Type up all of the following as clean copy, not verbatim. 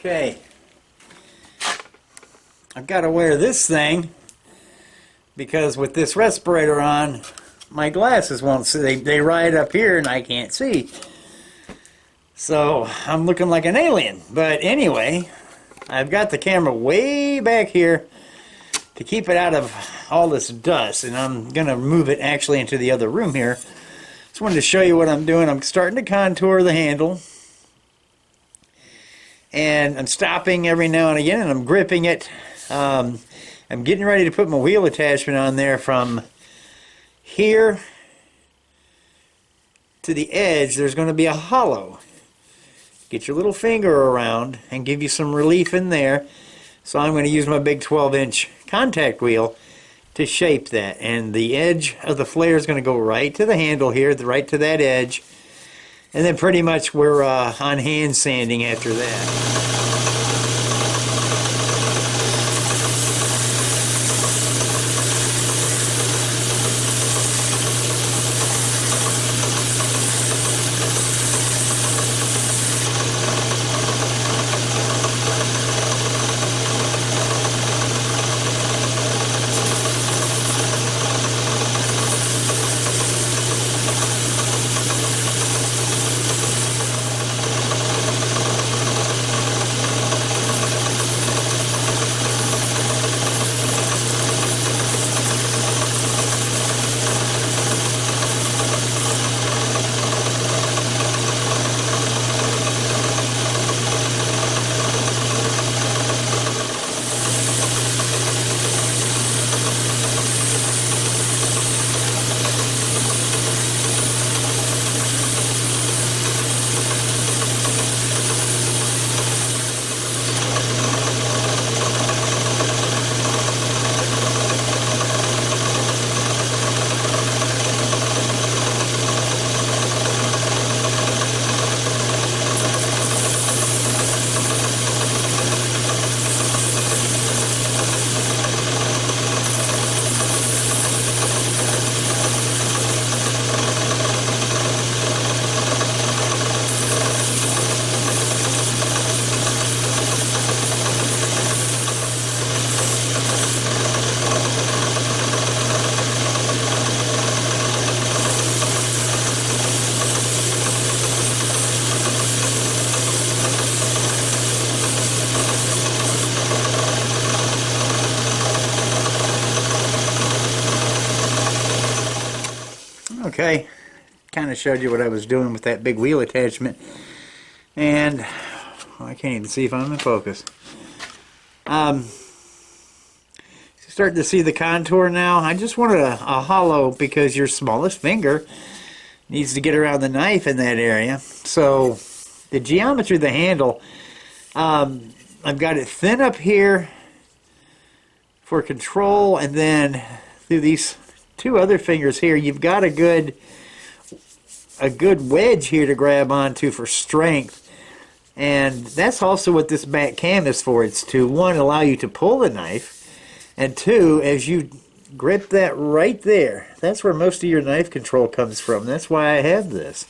Okay, I've got to wear this thing because with this respirator on, my glasses won't see. They ride up here and I can't see. So I'm looking like an alien. But anyway, I've got the camera way back here to keep it out of all this dust, and I'm going to move it actually into the other room here. Just wanted to show you what I'm doing. I'm starting to contour the handle. And I'm stopping every now and again, and I'm gripping it. I'm getting ready to put my wheel attachment on there from here to the edge. There's going to be a hollow. Get your little finger around and give you some relief in there. So I'm going to use my big 12-inch contact wheel to shape that. And the edge of the flare is going to go right to the handle here, right to that edge. And then pretty much we're on hand sanding after that. Okay, kind of showed you what I was doing with that big wheel attachment, and I can't even see if I'm in focus. Starting to see the contour now. I just wanted a hollow because your smallest finger needs to get around the knife in that area. So the geometry of the handle, I've got it thin up here for control, and then through these two other fingers here, you've got a good wedge here to grab onto for strength. And that's also what this back cam is for. It's to, one, allow you to pull the knife, and two, as you grip that right there, that's where most of your knife control comes from. That's why I have this.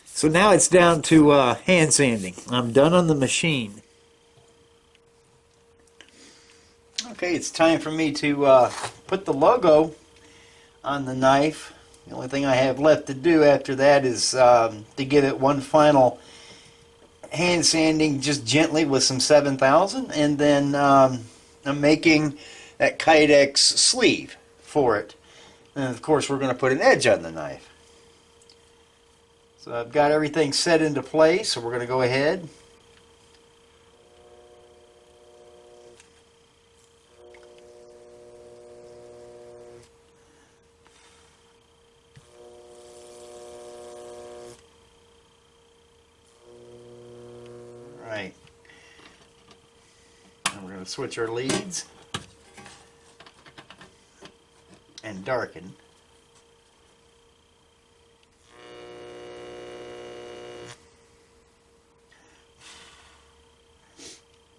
So now it's down to hand sanding. I'm done on the machine. Okay, it's time for me to put the logo on the knife. The only thing I have left to do after that is to give it one final hand sanding, just gently with some 7000, and then I'm making that Kydex sleeve for it. And of course we're going to put an edge on the knife. So I've got everything set into place, so we're going to go ahead. Right. And we're going to switch our leads and darken.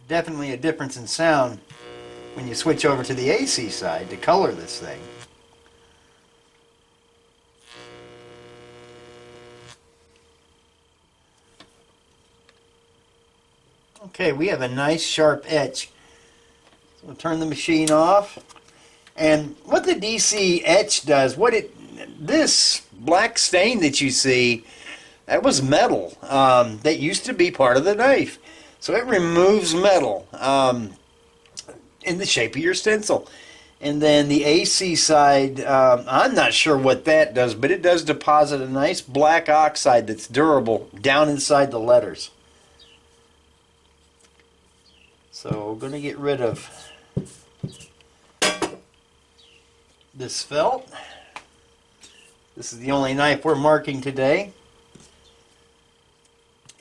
Definitely a difference in sound when you switch over to the AC side to color this thing. Okay, we have a nice sharp edge. So we'll turn the machine off. And what the DC etch does, this black stain that you see, that was metal that used to be part of the knife. So it removes metal in the shape of your stencil. And then the AC side, I'm not sure what that does, but it does deposit a nice black oxide that's durable down inside the letters. So we're going to get rid of this felt. This is the only knife we're marking today.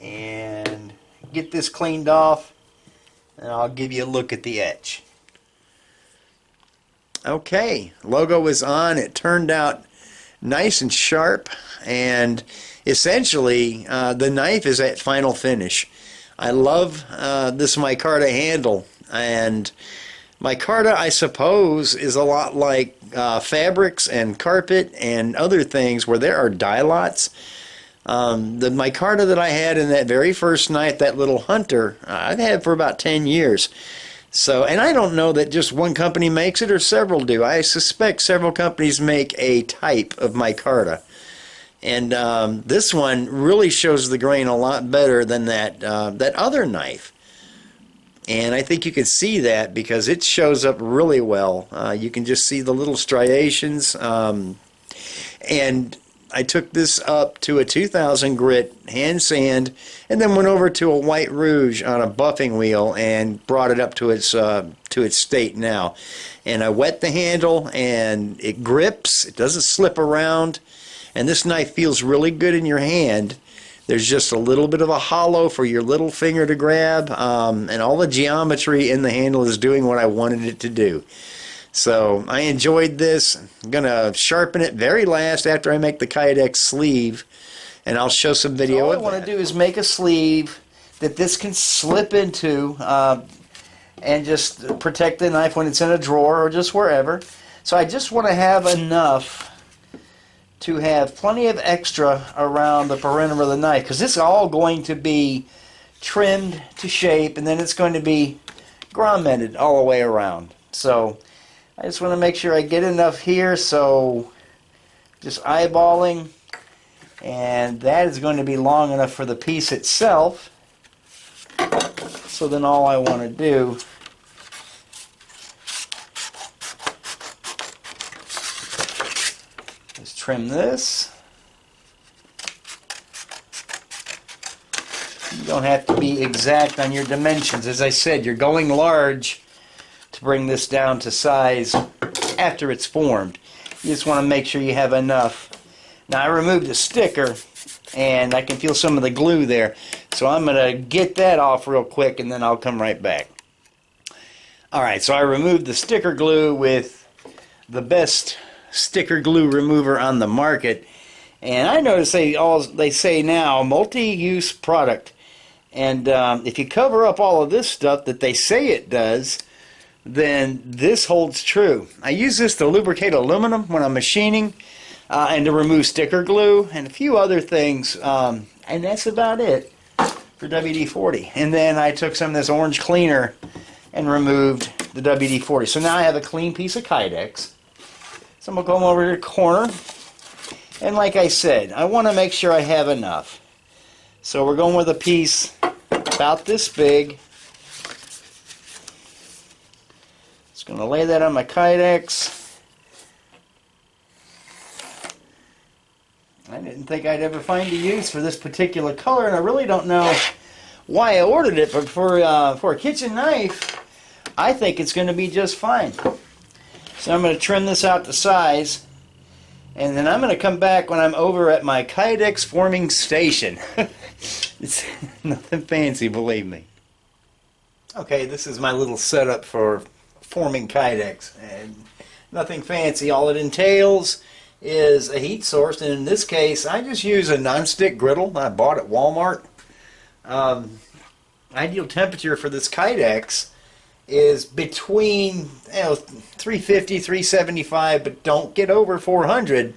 And get this cleaned off, and I'll give you a look at the etch. Okay, logo is on. It turned out nice and sharp, and essentially the knife is at final finish. I love this micarta handle, and micarta, I suppose, is a lot like fabrics and carpet and other things where there are dye lots. The micarta that I had in that very first knife, that little Hunter, I've had for about 10 years. So, and I don't know that just one company makes it or several do. I suspect several companies make a type of micarta. And this one really shows the grain a lot better than that other knife. And I think you can see that because it shows up really well. You can just see the little striations. And I took this up to a 2000 grit hand sand and then went over to a white rouge on a buffing wheel and brought it up to its state now. And I wet the handle and it grips, it doesn't slip around, and this knife feels really good in your hand. There's just a little bit of a hollow for your little finger to grab, and all the geometry in the handle is doing what I wanted it to do. So I enjoyed this. I'm going to sharpen it very last after I make the Kydex sleeve, and I'll show some video of that. All I want to do is make a sleeve that this can slip into and just protect the knife when it's in a drawer or just wherever. So I just want to have enough to have plenty of extra around the perimeter of the knife, because this is all going to be trimmed to shape, and then it's going to be grommeted all the way around. So I just want to make sure I get enough here, so just eyeballing, and that is going to be long enough for the piece itself. So then all I want to do is trim this. You don't have to be exact on your dimensions. As I said, you're going large to bring this down to size after it's formed. You just want to make sure you have enough. Now I removed the sticker and I can feel some of the glue there, so I'm going to get that off real quick and then I'll come right back. Alright, so I removed the sticker glue with the best sticker glue remover on the market, and I notice they say now multi-use product, and if you cover up all of this stuff that they say it does, then this holds true. I use this to lubricate aluminum when I'm machining, and to remove sticker glue and a few other things, and that's about it for WD-40. And then I took some of this orange cleaner and removed the WD-40. So now I have a clean piece of Kydex. So I'm going to go over to the corner, and like I said, I want to make sure I have enough. So we're going with a piece about this big. Just going to lay that on my Kydex. I didn't think I'd ever find a use for this particular color, and I really don't know why I ordered it, but for a kitchen knife, I think it's going to be just fine. So I'm going to trim this out to size, and then I'm going to come back when I'm over at my Kydex forming station. It's nothing fancy, believe me. Okay, this is my little setup for forming Kydex, and nothing fancy. All it entails is a heat source, and in this case I just use a non-stick griddle I bought at Walmart. Ideal temperature for this Kydex is between 350, 375, but don't get over 400.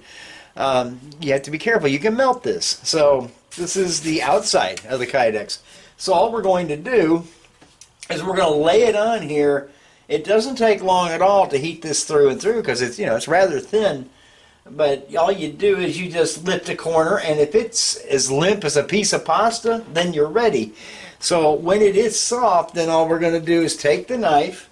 You have to be careful. You can melt this. So this is the outside of the Kydex. So all we're going to do is we're going to lay it on here. It doesn't take long at all to heat this through and through because it's, it's rather thin. But all you do is you just lift a corner, and if it's as limp as a piece of pasta, then you're ready. So when it is soft, then all we're going to do is take the knife,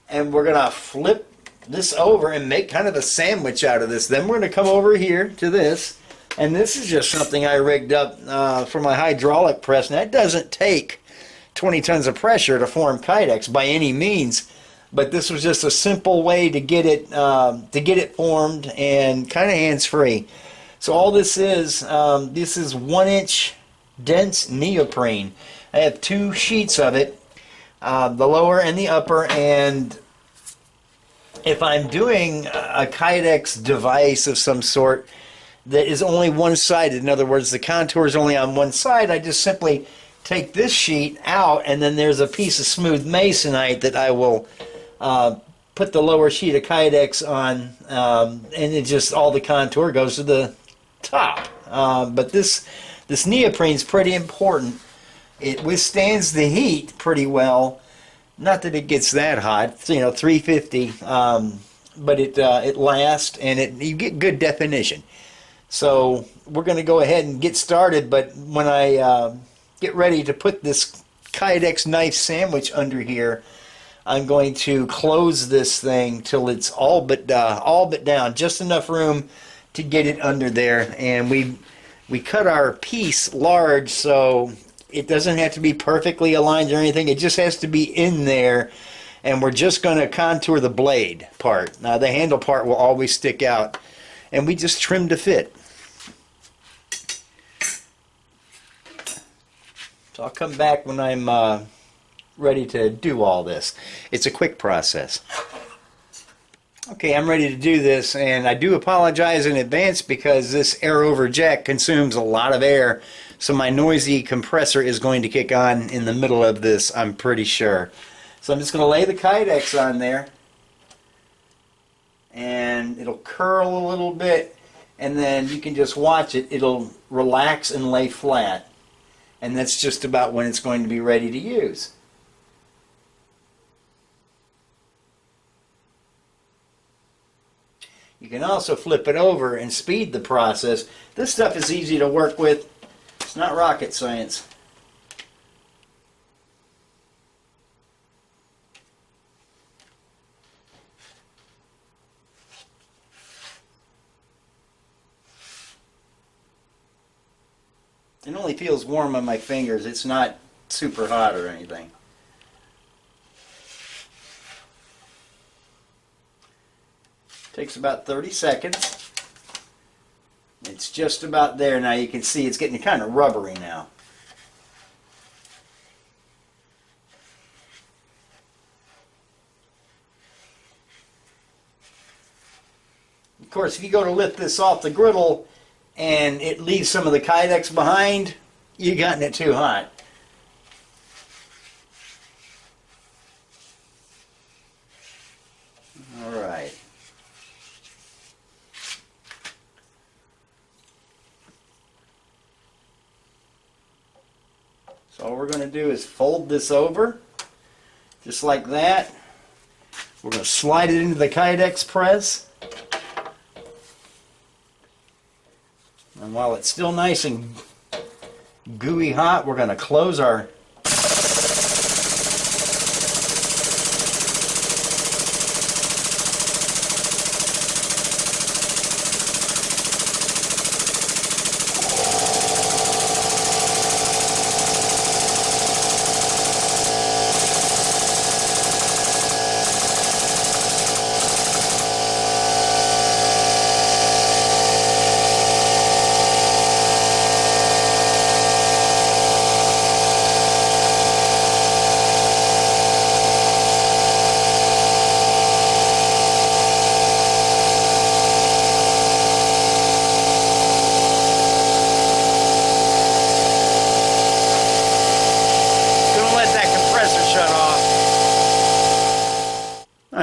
and we're going to flip this over and make kind of a sandwich out of this. Then we're going to come over here to this, and this is just something I rigged up for my hydraulic press. Now, it doesn't take 20 tons of pressure to form Kydex by any means. But this was just a simple way to get it formed and kind of hands-free. So all this is 1-inch dense neoprene. I have 2 sheets of it, the lower and the upper. And if I'm doing a Kydex device of some sort that is only one-sided, in other words, the contour is only on one side, I just simply take this sheet out, and then there's a piece of smooth masonite that I will put the lower sheet of Kydex on, and it just, all the contour goes to the top. But this neoprene is pretty important. It withstands the heat pretty well. Not that it gets that hot, 350, but it lasts, and you get good definition. So we're going to go ahead and get started, but when I get ready to put this Kydex knife sandwich under here, I'm going to close this thing till it's all but down, just enough room to get it under there. And we cut our piece large, so it doesn't have to be perfectly aligned or anything. It just has to be in there, and we're just going to contour the blade part. Now the handle part will always stick out, and we just trim to fit. So I'll come back when I'm ready to do all this. It's a quick process. Okay, I'm ready to do this, and I do apologize in advance because this air over jack consumes a lot of air, so my noisy compressor is going to kick on in the middle of this, I'm pretty sure. So I'm just going to lay the Kydex on there, and it'll curl a little bit, and then you can just watch it. It'll relax and lay flat, and that's just about when it's going to be ready to use. You can also flip it over and speed the process. This stuff is easy to work with. It's not rocket science. It only feels warm on my fingers. It's not super hot or anything. Takes about 30 seconds. It's just about there now. You can see it's getting kind of rubbery now. Of course, if you go to lift this off the griddle and it leaves some of the Kydex behind, you've gotten it too hot. All right. So all we're going to do is fold this over, just like that. We're going to slide it into the Kydex press. And while it's still nice and gooey hot, we're going to close our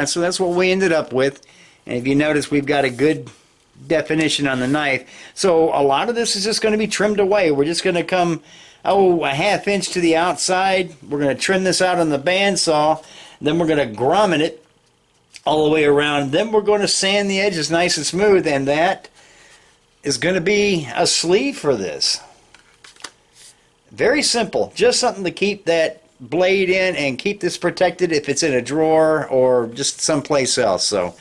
so that's what we ended up with. And if you notice, we've got a good definition on the knife. So a lot of this is just going to be trimmed away. We're just going to come a half inch to the outside. We're going to trim this out on the bandsaw. Then we're going to grommet it all the way around. Then we're going to sand the edges nice and smooth, and that is going to be a sleeve for this. Very simple. Just something to keep that blade in and keep this protected if it's in a drawer or just someplace else. So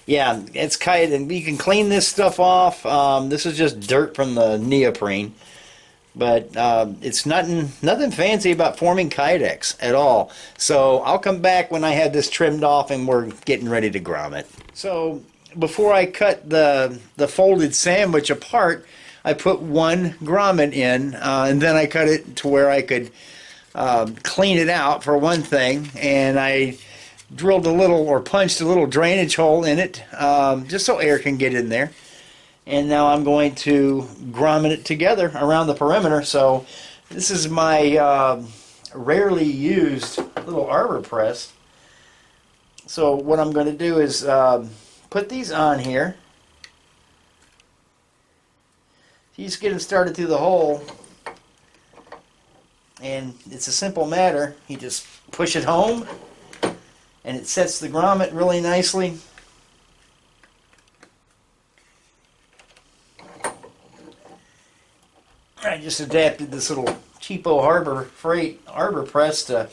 yeah, it's kite, and you can clean this stuff off. This is just dirt from the neoprene. But it's nothing fancy about forming Kydex at all. So I'll come back when I have this trimmed off and we're getting ready to grommet. So before I cut the folded sandwich apart, I put one grommet in, and then I cut it to where I could clean it out for one thing, and I drilled a little, or punched a little drainage hole in it, just so air can get in there. And now I'm going to grommet it together around the perimeter. So this is my rarely used little arbor press. So what I'm going to do is put these on here. You just get them started through the hole, and it's a simple matter. You just push it home, and it sets the grommet really nicely. I just adapted this little cheapo Harbor Freight arbor press to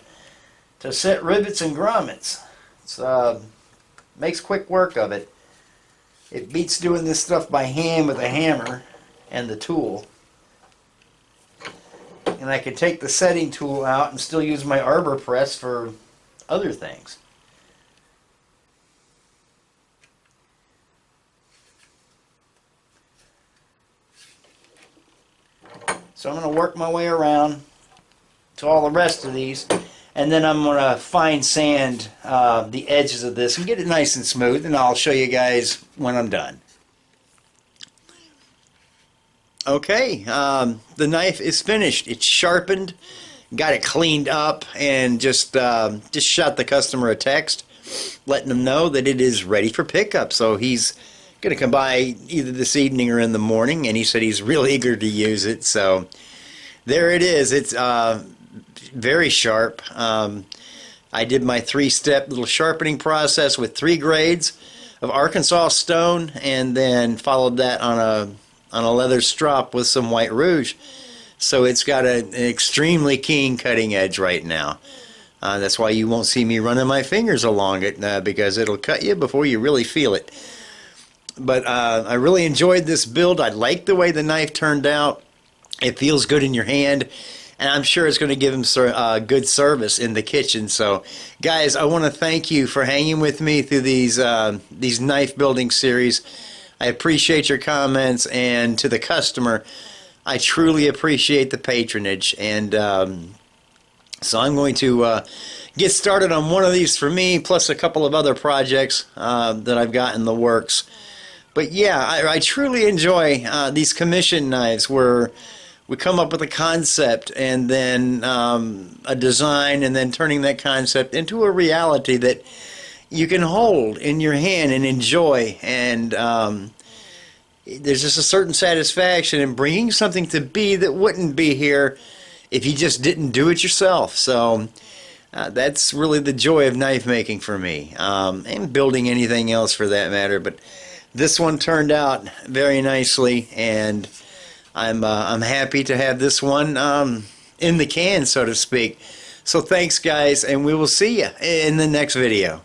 set rivets and grommets. It makes quick work of it. It beats doing this stuff by hand with a hammer and the tool. And I can take the setting tool out and still use my arbor press for other things. So I'm going to work my way around to all the rest of these, and then I'm going to fine sand the edges of this and get it nice and smooth, and I'll show you guys when I'm done. Okay, the knife is finished. It's sharpened, got it cleaned up, and just shot the customer a text letting him know that it is ready for pickup. So he's going to come by either this evening or in the morning, and he said he's real eager to use it. So there it is. It's very sharp. I did my 3-step little sharpening process with 3 grades of Arkansas stone, and then followed that on a leather strop with some white rouge. So it's got an extremely keen cutting edge right now. That's why you won't see me running my fingers along it, because it'll cut you before you really feel it. But I really enjoyed this build. I like the way the knife turned out. It feels good in your hand, and I'm sure it's going to give him good service in the kitchen. So, guys, I want to thank you for hanging with me through these knife building series. I appreciate your comments, and to the customer, I truly appreciate the patronage. And so I'm going to get started on one of these for me, plus a couple of other projects that I've got in the works. But yeah, I truly enjoy these commission knives where we come up with a concept and then a design, and then turning that concept into a reality that you can hold in your hand and enjoy. And there's just a certain satisfaction in bringing something to be that wouldn't be here if you just didn't do it yourself. So that's really the joy of knife making for me, and building anything else for that matter. But this one turned out very nicely, and I'm happy to have this one in the can, so to speak. So thanks, guys, and we will see you in the next video.